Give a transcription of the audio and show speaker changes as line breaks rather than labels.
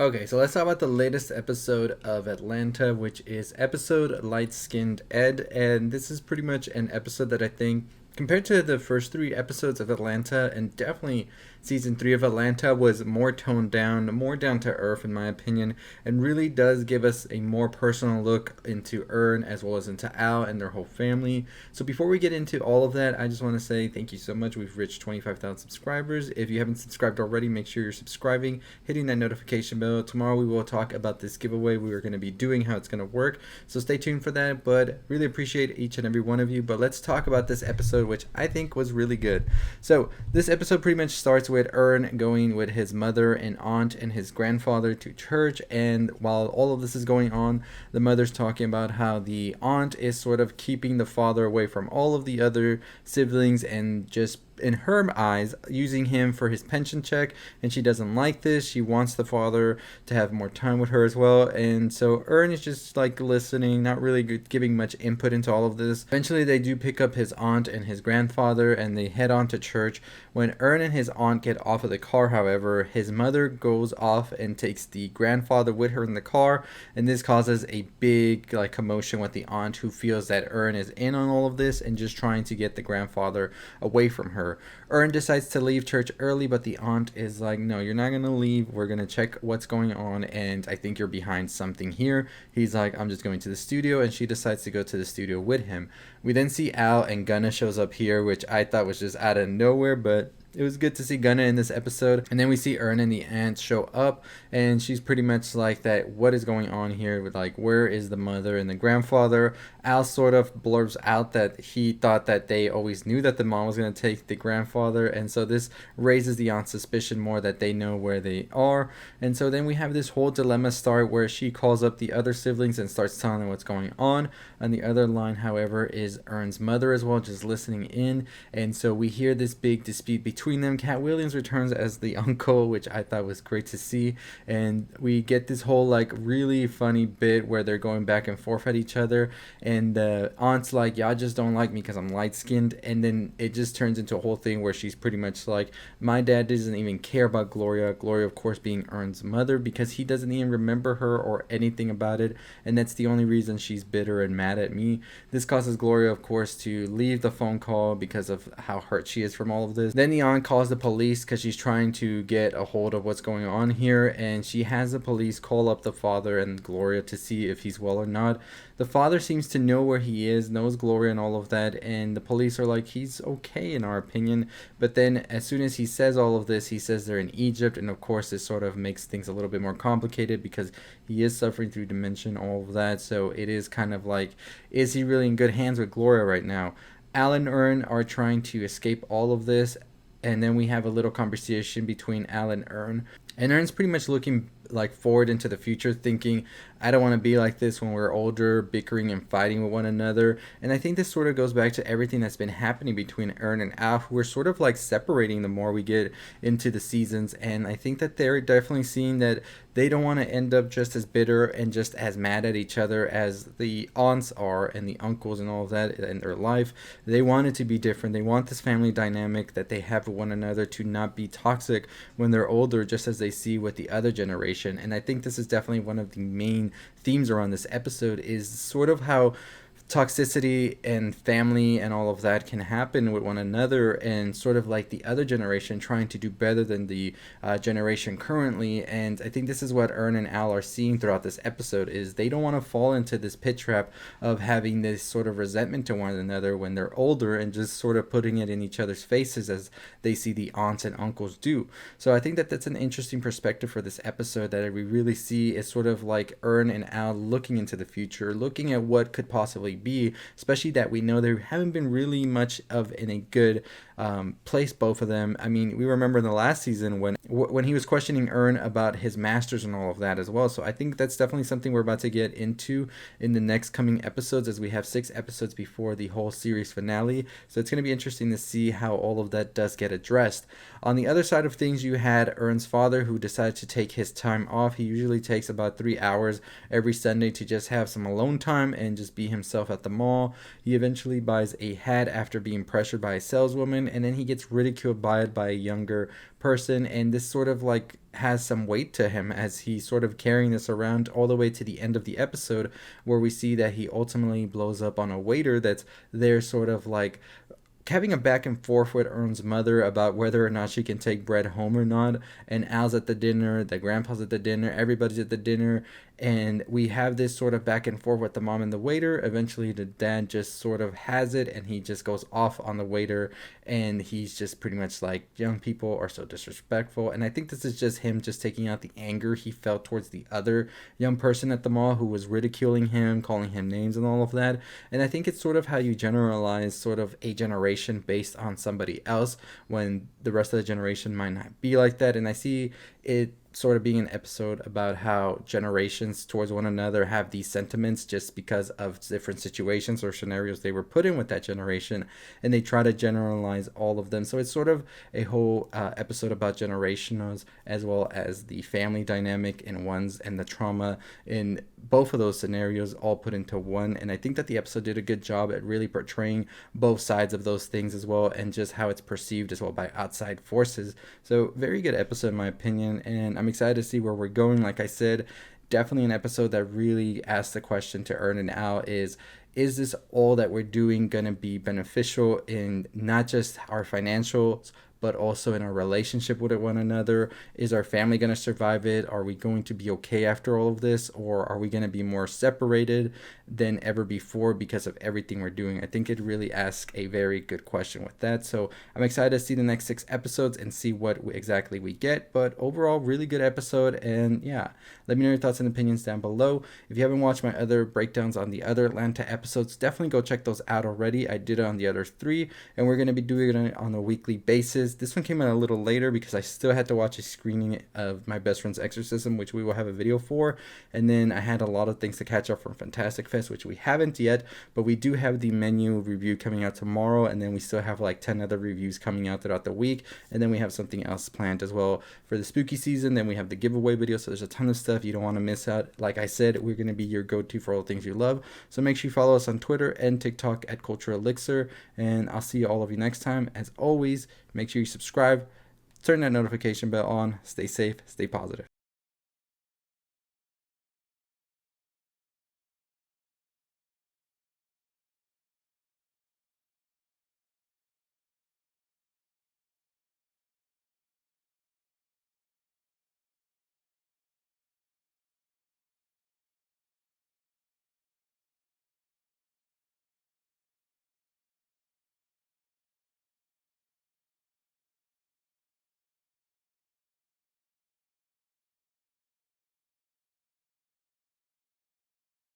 Okay, so let's talk about the latest episode of Atlanta, which is episode Light-Skinned-ed. And this is pretty much an episode that I think, compared to the first three episodes of Atlanta, and definitely season three of Atlanta, was more toned down, more down to earth, in my opinion, and really does give us a more personal look into Ern as well as into Al and their whole family. So before we get into all of that, I just want to say thank you so much. We've reached 25,000 subscribers. If you haven't subscribed already, make sure you're subscribing, hitting that notification bell. Tomorrow we will talk about this giveaway we are going to be doing, how it's going to work. So stay tuned for that, but really appreciate each and every one of you. But let's talk about this episode, which I think was really good. So this episode pretty much starts with Ern going with his mother and aunt and his grandfather to church, and while all of this is going on, the mother's talking about how the aunt is sort of keeping the father away from all of the other siblings and just, in her eyes, using him for his pension check, and she doesn't like this. She wants the father to have more time with her as well, and so Ern is just like listening, not really giving much input into all of this. Eventually they do pick up his aunt and his grandfather and they head on to church. When Ern and his aunt get off of the car, however, his mother goes off and takes the grandfather with her in the car, and this causes a big like commotion with the aunt, who feels that Ern is in on all of this and just trying to get the grandfather away from her. Ern decides to leave church early, but the aunt is like, no, you're not going to leave. We're going to check what's going on, and I think you're behind something here. He's like, I'm just going to the studio, and she decides to go to the studio with him. We then see Al, and Gunna shows up here, which I thought was just out of nowhere, but it was good to see Gunna in this episode. And then we see Ern and the aunt show up, and she's pretty much like that, what is going on here, with like, where is the mother and the grandfather? Al sort of blurbs out that he thought that they always knew that the mom was going to take the grandfather, and so this raises the aunt's suspicion more that they know where they are. And so then we have this whole dilemma start where she calls up the other siblings and starts telling them what's going on. On the other line, however, is Ern's mother as well, just listening in, and so we hear this big dispute between them. Cat Williams returns as the uncle, which I thought was great to see, and we get this whole like really funny bit where they're going back and forth at each other, and the aunt's like, y'all just don't like me because I'm light skinned, and then it just turns into a whole thing where she's pretty much like, my dad doesn't even care about Gloria, of course being Ern's mother, because he doesn't even remember her or anything about it, and that's the only reason she's bitter and mad at me. This causes Gloria, of course, to leave the phone call because of how hurt she is from all of this. Then the aunt calls the police because she's trying to get a hold of what's going on here, and she has the police call up the father and Gloria to see if he's well or not. The father seems to know where he is, knows Gloria and all of that, and the police are like, he's okay in our opinion. But then as soon as he says all of this, he says they're in Egypt, and of course this sort of makes things a little bit more complicated because he is suffering through dementia, all of that. So it is kind of like, is he really in good hands with Gloria right now? Al and Ern are trying to escape all of this, and then we have a little conversation between Al and Ern. And Ern's pretty much looking like forward into the future, thinking, I don't want to be like this when we're older, bickering and fighting with one another. And I think this sort of goes back to everything that's been happening between Ern and Al, who are sort of like separating the more we get into the seasons. And I think that they're definitely seeing that they don't want to end up just as bitter and just as mad at each other as the aunts are and the uncles and all of that in their life. They want it to be different. They want this family dynamic that they have with one another to not be toxic when they're older, just as they see with the other generation. And I think this is definitely one of the main themes around this episode, is sort of how toxicity and family and all of that can happen with one another, and sort of like the other generation trying to do better than the generation currently. And I think this is what Ern and Al are seeing throughout this episode, is they don't want to fall into this pit trap of having this sort of resentment to one another when they're older, and just sort of putting it in each other's faces as they see the aunts and uncles do. So I think that that's an interesting perspective for this episode, that we really see is sort of like Ern and Al looking into the future, looking at what could possibly be, especially that we know they haven't been really much of in a good place, both of them. I mean, we remember in the last season when he was questioning Ern about his masters and all of that as well. So I think that's definitely something we're about to get into in the next coming episodes, as we have 6 episodes before the whole series finale. So it's going to be interesting to see how all of that does get addressed. On the other side of things, you had Ern's father, who decided to take his time off. He usually takes about 3 hours every Sunday to just have some alone time and just be himself himself at the mall. He eventually buys a hat after being pressured by a saleswoman, and then he gets ridiculed by it by a younger person, and this sort of like has some weight to him as he's sort of carrying this around all the way to the end of the episode, where we see that he ultimately blows up on a waiter that's there sort of like having a back and forth with Ern's mother about whether or not she can take bread home or not. And Al's at the dinner, the grandpa's at the dinner, everybody's at the dinner, and we have this sort of back and forth with the mom and the waiter. Eventually the dad just sort of has it, and he just goes off on the waiter, and he's just pretty much like, young people are so disrespectful. And I think this is just him just taking out the anger he felt towards the other young person at the mall who was ridiculing him, calling him names and all of that. And I think it's sort of how you generalize sort of a generation based on somebody else when the rest of the generation might not be like that. And I see it sort of being an episode about how generations towards one another have these sentiments just because of different situations or scenarios they were put in with that generation, and they try to generalize all of them. So it's sort of a whole episode about generations as well as the family dynamic in ones and the trauma in both of those scenarios all put into one. And I think that the episode did a good job at really portraying both sides of those things as well, and just how it's perceived as well by outside forces. So very good episode in my opinion, and I'm excited to see where we're going. Like I said, definitely an episode that really asks the question to Ern and Al is this all that we're doing going to be beneficial in not just our financials, but also in our relationship with one another? Is our family going to survive it? Are we going to be okay after all of this? Or are we going to be more separated than ever before because of everything we're doing? I think it really asks a very good question with that. So I'm excited to see the next 6 episodes and see what exactly we get. But overall, really good episode. And yeah, let me know your thoughts and opinions down below. If you haven't watched my other breakdowns on the other Atlanta episodes, definitely go check those out already. I did it on the other 3, and we're going to be doing it on a weekly basis. This one came out a little later because I still had to watch a screening of My Best Friend's Exorcism, which we will have a video for. And then I had a lot of things to catch up from Fantastic Fest, which we haven't yet, but we do have the menu review coming out tomorrow. And then we still have like 10 other reviews coming out throughout the week. And then we have something else planned as well for the spooky season. Then we have the giveaway video. So there's a ton of stuff you don't want to miss out. Like I said, we're going to be your go-to for all things you love. So make sure you follow us on Twitter and TikTok at Culture Elixir. And I'll see all of you next time. As always, make sure you subscribe, turn that notification bell on, stay safe, stay positive.